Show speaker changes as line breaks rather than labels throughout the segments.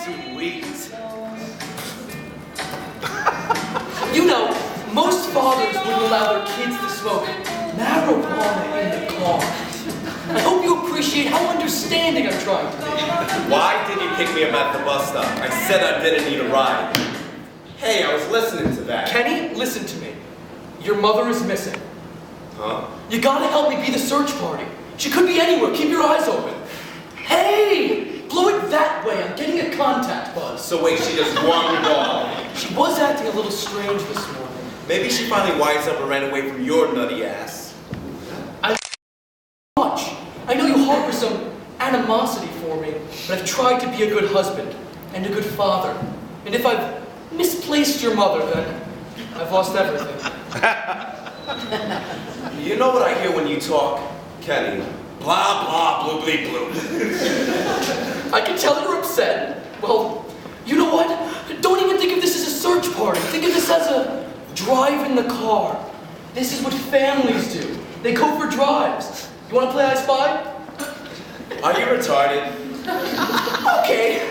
Sweet. You know, most fathers wouldn't allow their kids to smoke marijuana in the car. I hope you appreciate how understanding I'm trying to be.
Why did you pick me up at the bus stop? I said I didn't need a ride. Hey, I was listening to that.
Kenny, listen to me. Your mother is missing.
Huh?
You gotta help me be the search party. She could be anywhere. Keep your eyes open. Hey! Blow it that way. I'm getting a contact buzz.
So wait, she just wandered off.
She was acting a little strange this morning.
Maybe she finally wised up and ran away from your nutty ass.
I know you harbor some animosity for me, but I've tried to be a good husband and a good father. And if I've misplaced your mother, then I've lost everything.
You know what I hear when you talk, Kenny? Blah, blah, blue, bleep, blue.
I can tell you're upset. Well, you know what? Don't even think of this as a search party. Think of this as a drive in the car. This is what families do. They go for drives. You want to play I Spy?
Are you retarded?
Okay.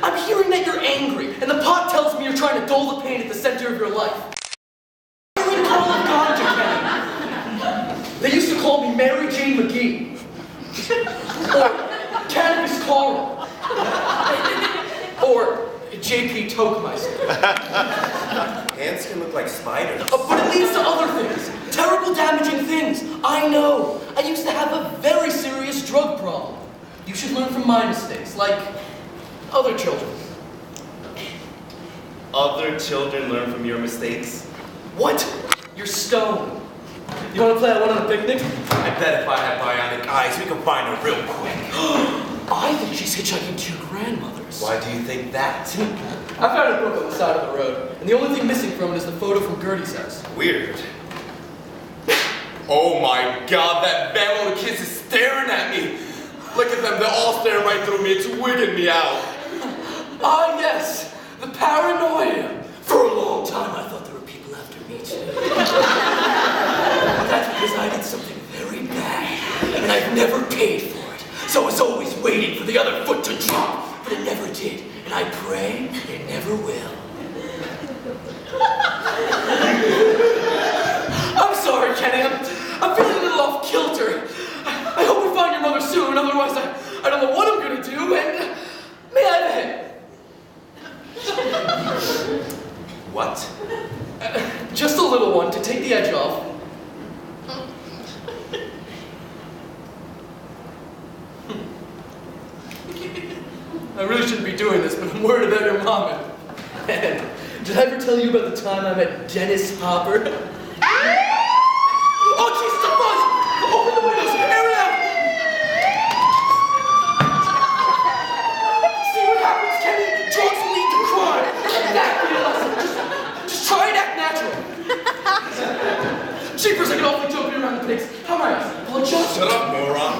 I'm hearing that you're angry, and the pot tells me you're trying to dull the pain at the center of your life. You're in Carla Ganja, Kenny. They used to call me Mary Jane McGee. Or Cannabis Carl. Or J.P. Tokemeister.
Hands can look like spiders.
But it leads to other things. Terrible, damaging things. I know. I used to have a very serious drug problem. You should learn from my mistakes, like other children.
Other children learn from your mistakes?
What? You're stoned. You want to play I Went on a Picnic?
I bet if I had bionic eyes, we can find her real quick.
I think she's hitchhiking to your grandmother's.
Why do you think that?
I found a book on the side of the road, and the only thing missing from it is the photo from Gertie's house.
Weird. Oh my god, that band of kids is staring at me. Look at them, they're all staring right through me. It's wigging me out.
Ah, yes, the paranoia. For a long time, I thought there were people after me, too. That's because I did something very bad, and I've never paid for it. So I was always waiting for the other foot to drop, but it never did. And I pray it never will. I'm sorry, Kenny. I'm feeling a little off kilter. I hope we find your mother soon, otherwise I don't know what I'm gonna do, and may I have a hit?
What?
Just a little one to take the edge off. I really shouldn't be doing this, but I'm worried about your mom. And did I ever tell you about the time I met Dennis Hopper? Oh, Jesus, the bus! Open the windows, air it out! See what happens, Kenny? Drugs lead to crime. That be a lesson. Just try and act natural. Jeepers, I can awfully jump around the pigs. How am I? Well, just...
Shut up, moron.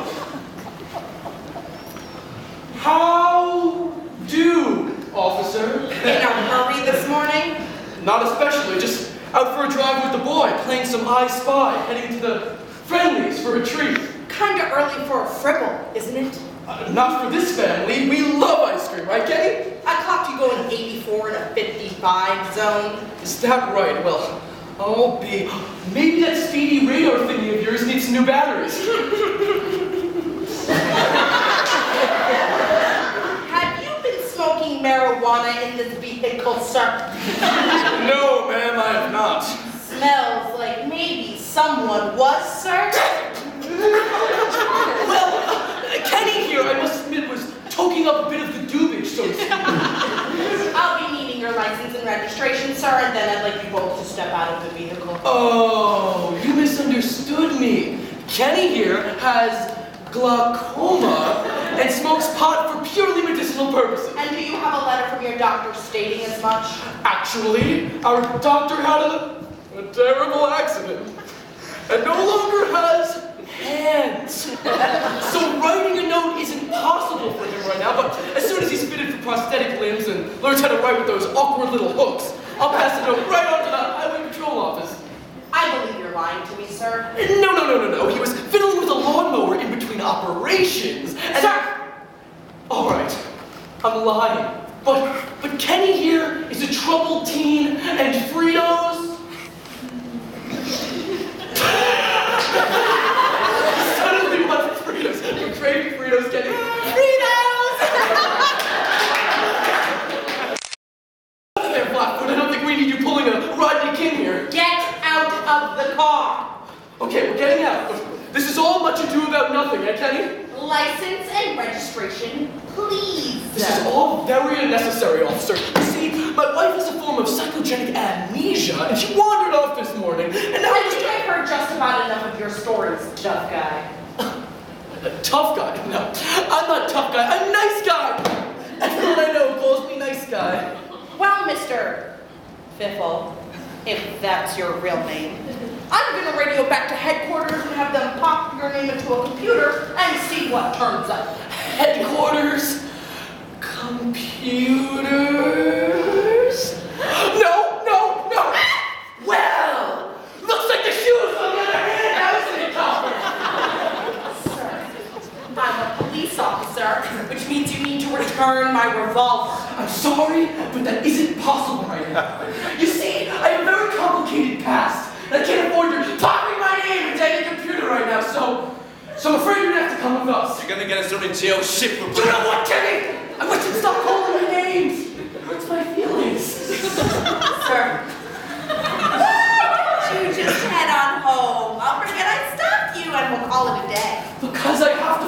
How do, officer?
In a hurry this morning?
Not especially, just out for a drive with the boy, playing some I Spy, heading to the Friendlies for a treat.
Kinda early for a fribble, isn't it?
Not for this family. We love ice cream, right, Kenny?
I clocked you going 84 in a 55 zone.
Is that right? Well, I'll be... Maybe that speedy radar thingy of yours needs some new batteries.
Have you been smoking marijuana in this vehicle, sir?
No, ma'am, I have not.
Smells like maybe someone was, sir?
Well, Kenny here, I must admit, was toking up a bit of the dubage, so to speak.
I'll be needing your license and registration, sir, and then I'd like you both to step out of the vehicle.
Oh, you misunderstood me. Kenny here has glaucoma and smokes pot for purely medicinal purposes.
And do you have a letter from your doctor stating as much?
Actually, our doctor had a terrible accident and no longer has hands. So writing a note isn't possible for him right now, but as soon as he's fitted for prosthetic limbs and learns how to write with those awkward little hooks, I'll pass the note right on to the Highway Patrol office.
I believe you're lying to me, sir.
No. He was fiddling with a lawnmower in between operations. And
Sir!
All right. I'm lying. But Kenny here is a troubled teen, and Fritos... Suddenly wants Fritos. You crave Fritos, Kenny. Fritos! There, Blackfoot. I don't think we need you pulling a Rodney King here.
Get out of the car.
Okay, we're getting out. This is all much ado about nothing, eh, Kenny?
License and registration, please.
This is all very unnecessary, officer. You see, my wife has a form of psychogenic amnesia, and she wandered off this morning, and now
I think I've heard just about enough of your stories, tough guy.
Tough guy? No, I'm not tough guy. I'm nice guy. Everyone I know calls me nice guy.
Well, Mr. Fiffle, if that's your real name, I'm gonna radio back to headquarters and have them pop your name into a computer and see what turns up.
Headquarters? Computers? No, no, no! Well, looks like the shoes on the other hand house in the copper.
Sir, I'm a police officer, which means you need to return my revolver.
I'm sorry, but that isn't possible right now. You see, I have a very complicated past, and I can't afford your popping my name into any computer right now, so I'm afraid you're gonna have to come with us.
You're gonna get us thrown in jail shit for
You know what, Kenny? I wish you'd stop calling me names. It hurts my feelings.
Sir, you just head on home. I'll forget I stopped you and we'll call it a day.
Because I have